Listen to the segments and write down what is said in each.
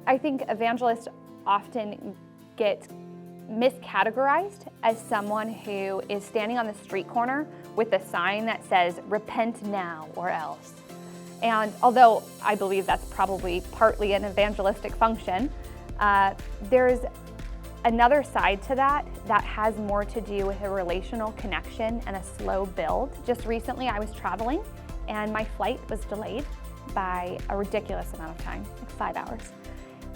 I think evangelists often get miscategorized as someone who is standing on the street corner with a sign that says, "Repent now or else." And although I believe that's probably partly an evangelistic function, there's another side to that that has more to do with a relational connection and a slow build. Just recently I was traveling and my flight was delayed by a ridiculous amount of time, like 5 hours.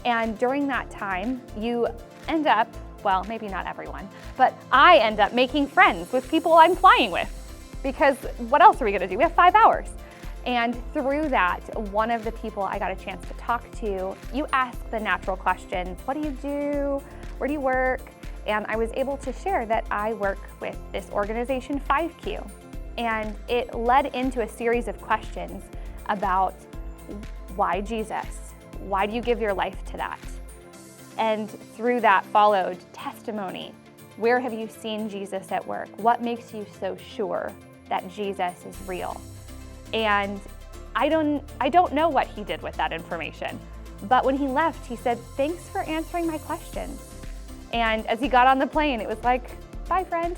And during that time, you end up, well, maybe not everyone, but I end up making friends with people I'm flying with, because what else are we gonna do? We have 5 hours. And through that, one of the people I got a chance to talk to, you ask the natural questions. What do you do? Where do you work? And I was able to share that I work with this organization 5Q. And it led into a series of questions about why Jesus? Why do you give your life to that? And through that followed testimony. Where have you seen Jesus at work? What makes you so sure that Jesus is real? And I don't know what he did with that information. But when he left, he said, "Thanks for answering my questions." And as he got on the plane, it was like, "Bye, friend."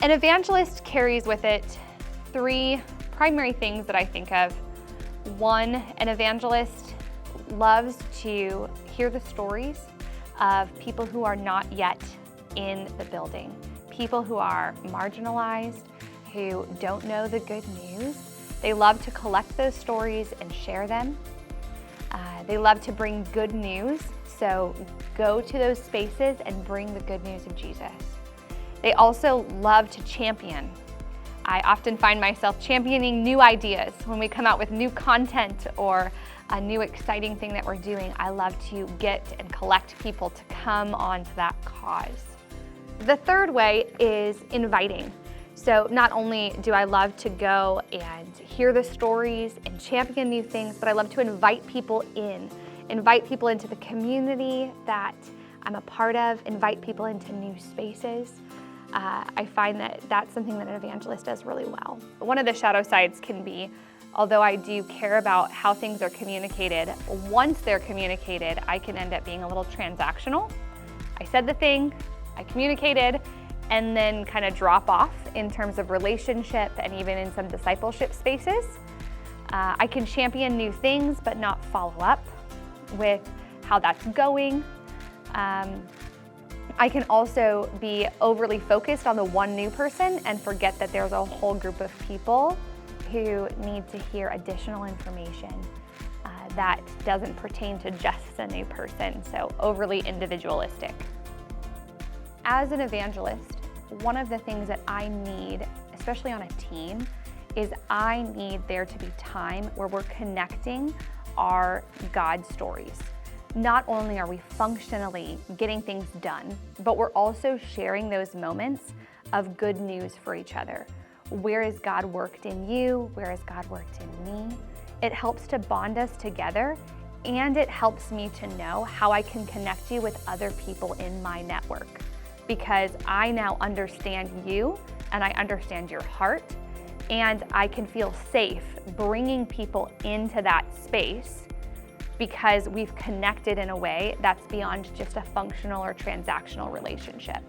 An evangelist carries with it 3 primary things that I think of. 1, an evangelist loves to hear the stories of people who are not yet in the building, people who are marginalized, who don't know the good news. They love to collect those stories and share them. They love to bring good news, so go to those spaces and bring the good news of Jesus. They also love to champion. I often find myself championing new ideas. When we come out with new content or a new exciting thing that we're doing, I love to get and collect people to come onto that cause. The third way is inviting. So not only do I love to go and hear the stories and champion new things, but I love to invite people into the community that I'm a part of, invite people into new spaces. I find that that's something that an evangelist does really well. One of the shadow sides can be, although I do care about how things are communicated, once they're communicated, I can end up being a little transactional. I said the thing, I communicated, and then kind of drop off in terms of relationship and even in some discipleship spaces. I can champion new things, but not follow up with how that's going. I can also be overly focused on the one new person and forget that there's a whole group of people who need to hear additional information that doesn't pertain to just the new person, so overly individualistic. As an evangelist, one of the things that I need, especially on a team, is I need there to be time where we're connecting our God stories. Not only are we functionally getting things done, but we're also sharing those moments of good news for each other. Where has God worked in you? Where has God worked in me? It helps to bond us together, and it helps me to know how I can connect you with other people in my network, because I now understand you and I understand your heart, and I can feel safe bringing people into that space because we've connected in a way that's beyond just a functional or transactional relationship.